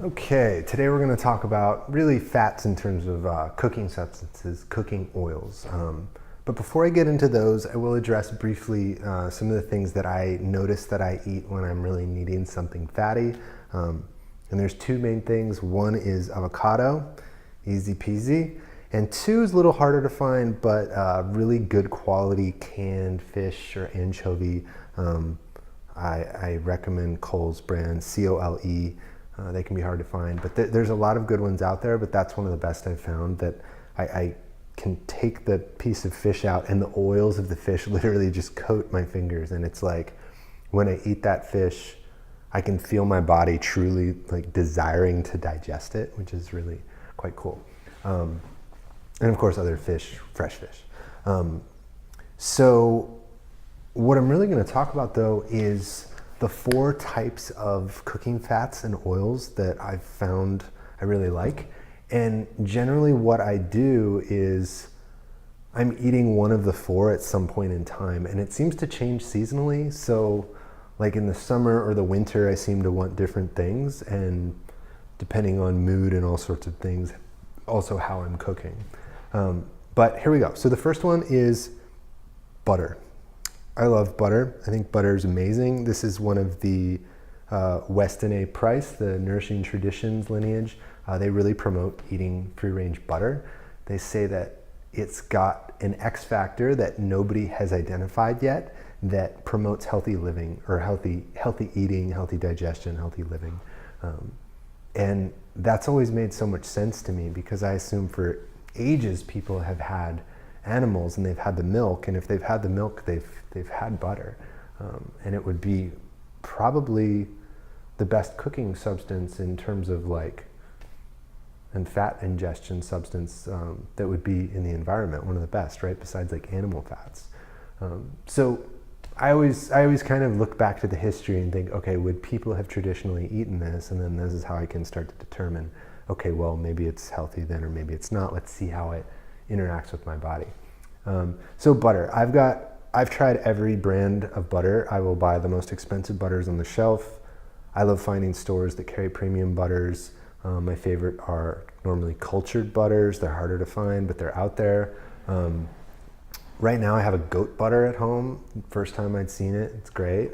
Okay, today we're going to talk about really fats in terms of cooking substances, cooking oils. But before I get into those, I will address briefly some of the things that I notice that I eat when I'm really needing something fatty. And there's two main things. One is avocado, easy peasy. And two is a little harder to find, but really good quality canned fish or anchovy. I recommend Cole's brand, C-O-L-E. They can be hard to find, but there's a lot of good ones out there, but that's one of the best I've found, that I can take the piece of fish out and the oils of the fish literally just coat my fingers. And it's like, when I eat that fish, I can feel my body truly like desiring to digest it, which is really quite cool. And of course, other fish, fresh fish. So what I'm really going to talk about though is the 4 types of cooking fats and oils that I've found I really like. And generally what I do is I'm eating one of the 4 at some point in time, and it seems to change seasonally. So like in the summer or the winter, I seem to want different things, and depending on mood and all sorts of things, also how I'm cooking. But here we go. So the first one is butter. I love butter. I think butter is amazing. This is one of the Weston A. Price, the Nourishing Traditions lineage. They really promote eating free-range butter. They say that it's got an X factor that nobody has identified yet that promotes healthy living, or healthy eating, healthy digestion, healthy living. And that's always made so much sense to me, because I assume for ages people have had animals and they've had the milk, and if they've had the milk, they've had butter. And it would be probably the best cooking substance in terms of and fat ingestion substance that would be in the environment, one of the best, right? Besides like animal fats. So I always kind of look back to the history and think, okay, would people have traditionally eaten this? And then this is how I can start to determine, okay, well, maybe it's healthy then, or maybe it's not. Let's see how it interacts with my body. So butter, I've tried every brand of butter. I will buy the most expensive butters on the shelf. I love finding stores that carry premium butters. My favorite are normally cultured butters. They're harder to find, but they're out there. Right now I have a goat butter at home. First time I'd seen it, it's great.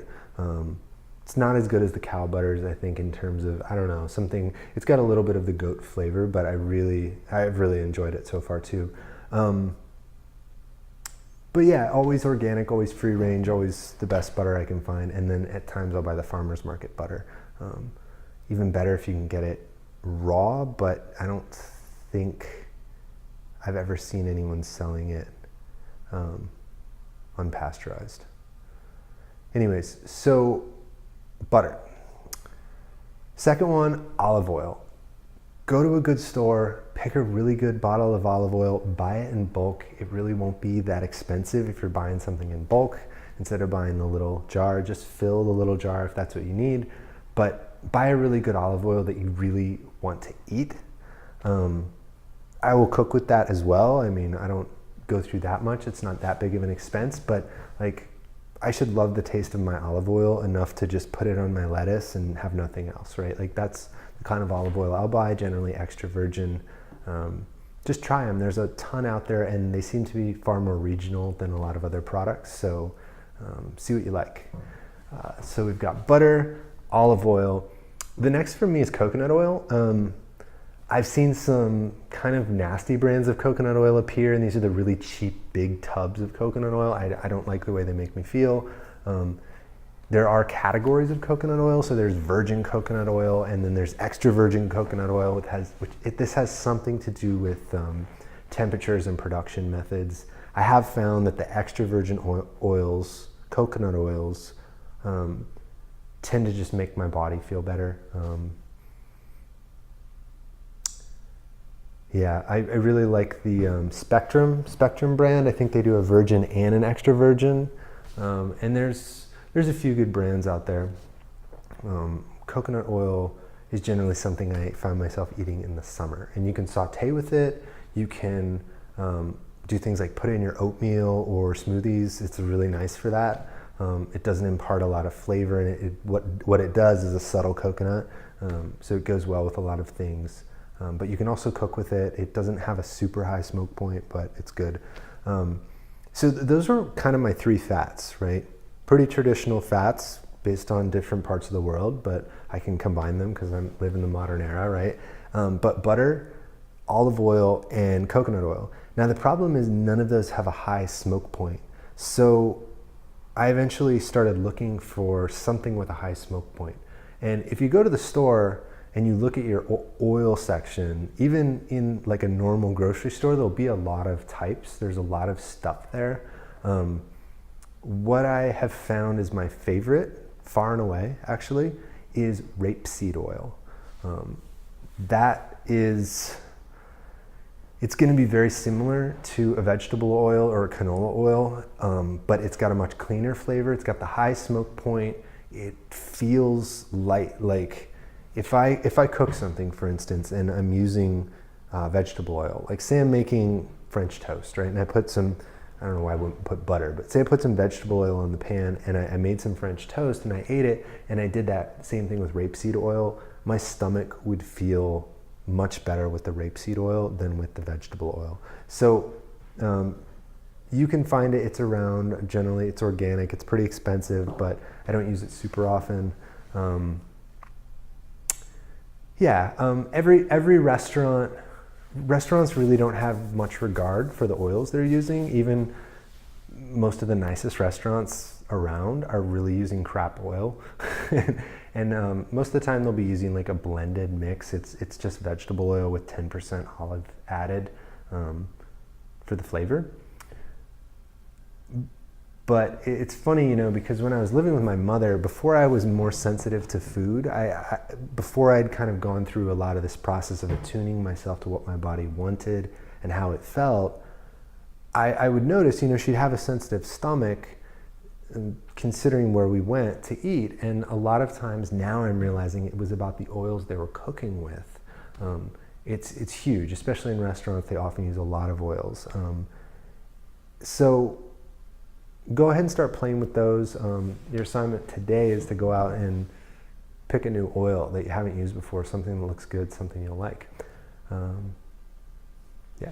It's not as good as the cow butters, I think, in terms of, I don't know, it's got a little bit of the goat flavor, but I've really enjoyed it so far too. But yeah, always organic, always free range, always the best butter I can find. And then at times I'll buy the farmer's market butter. Even better if you can get it raw, but I don't think I've ever seen anyone selling it unpasteurized. Anyways, so butter. Second one, olive oil. Go to a good store, pick a really good bottle of olive oil, buy it in bulk. It really won't be that expensive if you're buying something in bulk. Instead of buying the little jar, just fill the little jar if that's what you need. But buy a really good olive oil that you really want to eat. I will cook with that as well. I mean, I don't go through that much. It's not that big of an expense, but like, I should love the taste of my olive oil enough to just put it on my lettuce and have nothing else, right? Like, that's the kind of olive oil I'll buy, generally extra virgin. Just try them. There's a ton out there, and they seem to be far more regional than a lot of other products. So see what you like. So we've got butter, olive oil. The next for me is coconut oil. I've seen some kind of nasty brands of coconut oil appear, and these are the really cheap big tubs of coconut oil. I don't like the way they make me feel. There are categories of coconut oil. So there's virgin coconut oil, and then there's extra virgin coconut oil, this has something to do with temperatures and production methods. I have found that the extra virgin oils, coconut oils, tend to just make my body feel better. Yeah, I really like the Spectrum brand. I think they do a virgin and an extra virgin. And there's a few good brands out there. Coconut oil is generally something I find myself eating in the summer. And you can saute with it. You can do things like put it in your oatmeal or smoothies. It's really nice for that. It doesn't impart a lot of flavor, and what it does is a subtle coconut, so it goes well with a lot of things. But you can also cook with it. It doesn't have a super high smoke point, but it's good. So those are kind of my 3 fats, right? Pretty traditional fats based on different parts of the world, but I can combine them because I live in the modern era, right? But butter, olive oil, and coconut oil. Now the problem is none of those have a high smoke point. So I eventually started looking for something with a high smoke point. And if you go to the store and you look at your oil section, even in like a normal grocery store, there'll be a lot of types. There's a lot of stuff there. What I have found is my favorite, far and away actually, is rapeseed oil. It's going to be very similar to a vegetable oil or a canola oil, but it's got a much cleaner flavor. It's got the high smoke point. It feels light. Like if I cook something, for instance, and I'm using vegetable oil, like say I'm making French toast, right? And I put some, I don't know why I wouldn't put butter, but say I put some vegetable oil in the pan and I made some French toast and I ate it, and I did that same thing with rapeseed oil, my stomach would feel much better with the rapeseed oil than with the vegetable oil. So you can find it, it's around, generally it's organic, it's pretty expensive, but I don't use it super often. Every restaurants really don't have much regard for the oils they're using. Even most of the nicest restaurants around are really using crap oil. And most of the time they'll be using like a blended mix. It's just vegetable oil with 10% olive added for the flavor. But it's funny, because when I was living with my mother, before I was more sensitive to food, before I'd kind of gone through a lot of this process of attuning myself to what my body wanted and how it felt, I would notice, she'd have a sensitive stomach, considering where we went to eat, and a lot of times now I'm realizing it was about the oils they were cooking with. It's huge, especially in restaurants. They often use a lot of oils. So go ahead and start playing with those. Your assignment today is to go out and pick a new oil that you haven't used before, something that looks good, something you'll like. Yeah.